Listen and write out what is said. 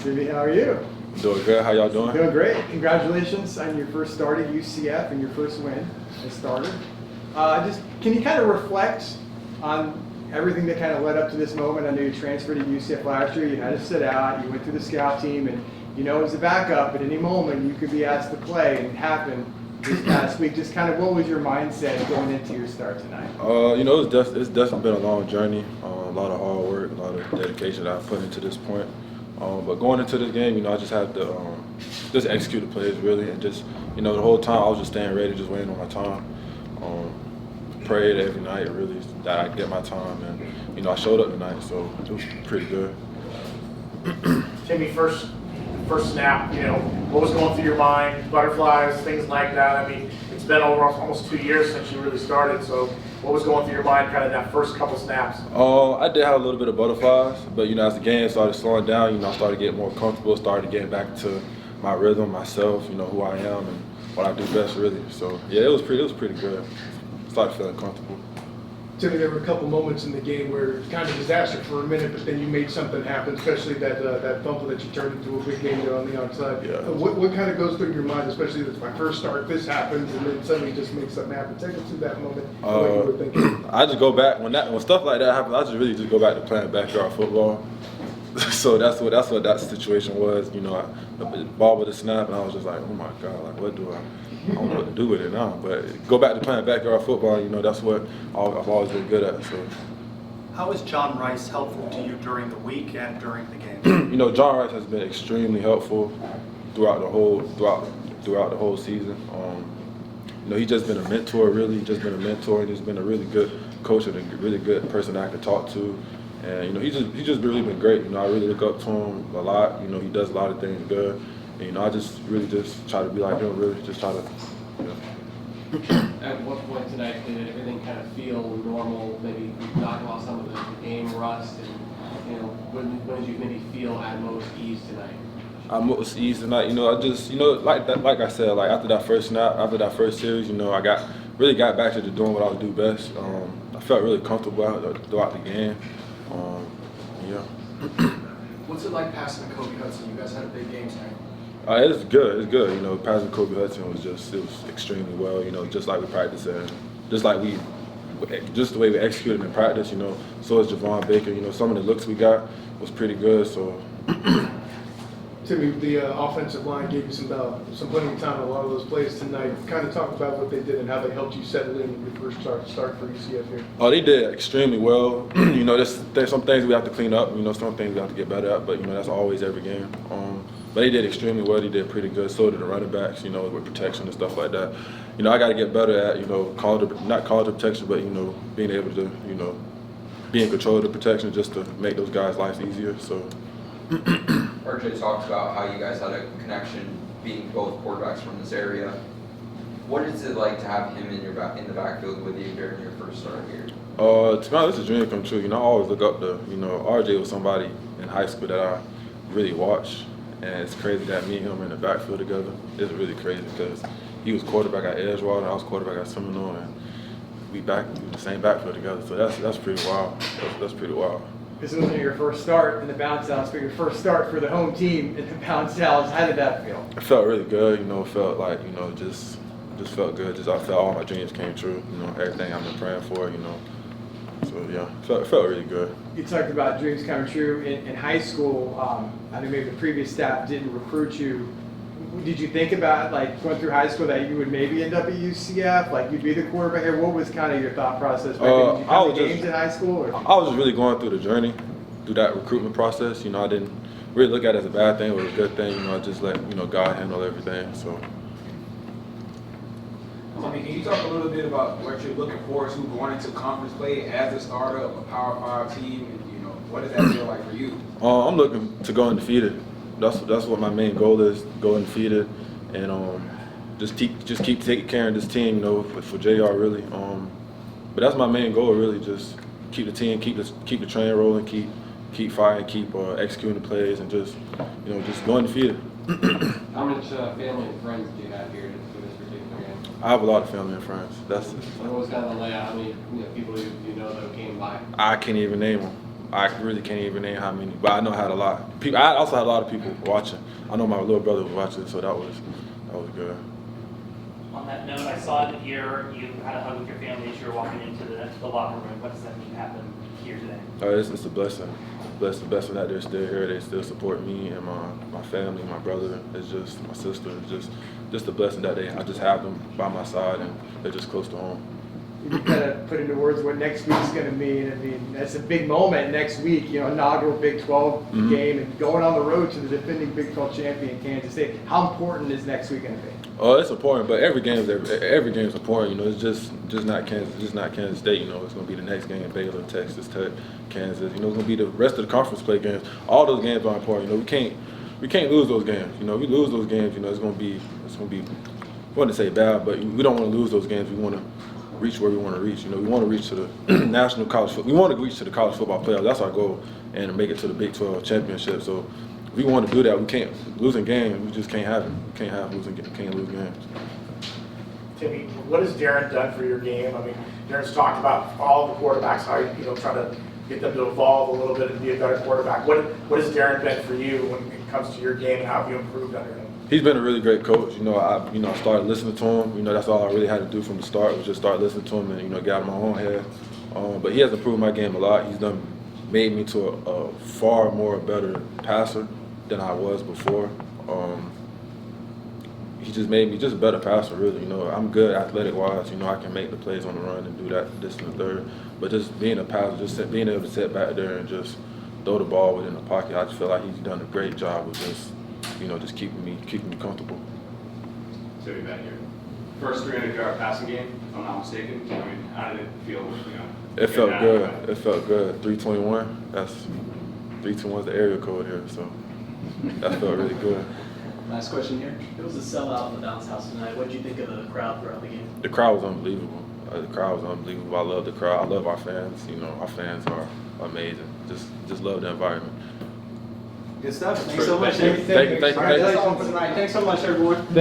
Timmy, how are you? Doing good. How y'all doing? Doing great. Congratulations on your first start at UCF and your first win as starter. Can you kind of reflect on everything that kind of led up to this moment? I know you transferred to UCF last year. You had to sit out. You went through the scout team, and you know as a backup, at any moment you could be asked to play, and it happened this past week. Just kind of what was your mindset going into your start tonight? It's definitely been a long journey. A lot of hard work, a lot of dedication that I put into this point. But going into this game, I just had to just execute the plays really, and just the whole time I was just staying ready, just waiting on my time. Prayed every night really that I get my time, and I showed up tonight, so it was pretty good. Timmy, first snap, what was going through your mind? Butterflies, things like that. I mean, it's been over almost 2 years since you really started, so what was going through your mind kind of that first couple snaps? I did have a little bit of butterflies, but as the game started slowing down, I started getting more comfortable, started getting back to my rhythm, myself, who I am and what I do best really. So yeah, it was pretty good. Started feeling comfortable. Timmy, there were a couple moments in the game where it was kind of a disaster for a minute, but then you made something happen, especially that fumble that you turned into a big game there on the outside. Yeah. What kind of goes through your mind, especially that's my first start, this happens, and then suddenly just makes something happen? Take us through that moment, what you were thinking. I just go back when stuff like that happens. I just really just go back to playing backyard football. So that's what that situation was. The ball with the snap, and I was just like, oh my God, like what do I don't know what to do with it now. But go back to playing backyard football. That's what I've always been good at. So. How was John Rice helpful to you during the week and during the game? John Rice has been extremely helpful throughout the whole season. He's just been a mentor, really. He's just been a mentor, and he's been a really good coach and a really good person I can talk to. And he's just really been great. I really look up to him a lot. He does a lot of things good. And I just really just try to be like him. Really, just try to. At what point tonight did everything kind of feel normal? Maybe knock off some of the game rust, and when did you maybe feel at most ease tonight? I'm most ease tonight. I just like I said, like after that first snap, after that first series, I really got back to doing what I do best. I felt really comfortable throughout the game. Yeah. What's it like passing to Kobe Hudson? You guys had a big game tonight. It's good. It's good. Passing Kobe Hudson was extremely well. Just like we practiced and just the way we executed in practice. So is Javon Baker. Some of the looks we got was pretty good. So. Timmy, the offensive line gave you some plenty of time on a lot of those plays tonight. Kind of talk about what they did and how they helped you settle in your first start for UCF here. Oh, they did extremely well. There's some things we have to clean up. Some things we have to get better at. But that's always every game. But they did extremely well. They did pretty good. So did the running backs. With protection and stuff like that. I got to get better at not call the protection, but being able to be in control of the protection just to make those guys' lives easier. So. RJ talked about how you guys had a connection, being both quarterbacks from this area. What is it like to have him in the backfield with you during your first start here? To be honest, it's a dream come true. I always look up to, RJ was somebody in high school that I really watched, and it's crazy that me and him in the backfield together. It's really crazy because he was quarterback at Edgewater, I was quarterback at Seminole, and we in the same backfield together. So that's pretty wild. That's pretty wild. This wasn't your first start in the bounce house, but your first start for the home team in the bounce house. How did that feel? It felt really good. It felt like just felt good. I felt all my dreams came true. Everything I've been praying for. So yeah, it felt really good. You talked about dreams coming true in high school. I know maybe the previous staff didn't recruit you. Did you think about going through high school that you would maybe end up at UCF, like you'd be the quarterback here? What was kind of your thought process? Did you come to games in high school? Or? I was just really going through the journey, through that recruitment process. I didn't really look at it as a bad thing or a good thing. I just let God handle everything. So. Timmy, can you talk a little bit about what you're looking forward to going into conference play as a starter of a Power 5 team, and what does that feel like for you? I'm looking to go undefeated. That's what my main goal is: go undefeated, and just keep taking care of this team. For JR really. But that's my main goal really: just keep the team, keep the train rolling, keep fighting, keep executing the plays, and just go undefeated. How much family and friends do you have here for this particular game? I have a lot of family and friends. What was kind of the layout? How many people do you know that came by? I can't even name them. I really can't even name how many, but I know I had a lot. People, I also had a lot of people watching. I know my little brother was watching, so that was good. On that note, I saw that you had a hug with your family as you were walking into the locker room. What does that mean happen here today? It's a blessing. It's a blessing that they're still here. They still support me and my family, my brother. It's just my sister. It's just a blessing that I just have them by my side and they're just close to home. You kind of put into words what next week's going to mean. I mean, that's a big moment next week, inaugural Big 12 game and going on the road to the defending Big 12 champion, Kansas State. How important is next week going to be? Oh, it's important, but every game's important. It's just not Kansas State. It's going to be the next game: Baylor, Texas Tech, Kansas. It's going to be the rest of the conference play games. All those games are important. We can't lose those games. We lose those games. It's going to be. I wouldn't say bad, but we don't want to lose those games. We want to reach where we want to reach. We want to reach to the national college football. We want to reach to the college football playoffs. That's our goal, and to make it to the Big 12 championship. So if we want to do that, we can't losing games. We just can't have it. We can't lose games. Timmy, what has Darren done for your game? I mean, Darren's talked about all the quarterbacks, how try to get them to evolve a little bit and be a better quarterback. What has Darren been for you when it comes to your game, and how have you improved under him? He's been a really great coach. I started listening to him. That's all I really had to do from the start was just start listening to him and get out of my own head. But he has improved my game a lot. He's made me to a far more better passer than I was before. He just made me just a better passer, really. I'm good athletic-wise. I can make the plays on the run and do that, this and the third. But just being a passer, just being able to sit back there and just throw the ball within the pocket, I just feel like he's done a great job with just keeping me comfortable. So we back here. First 300-yard passing game, if I'm not mistaken. I mean, how did it feel? It felt good. It felt good. 321. That's 321 is the area code here, so that felt really good. Last question here. It was a sellout in the Bounce House tonight. What did you think of the crowd throughout the game? The crowd was unbelievable. I love the crowd. I love our fans. Our fans are amazing. Just love the environment. Good stuff. Thanks so much. Thank you. All right, that's all for tonight. Thanks so much, everyone.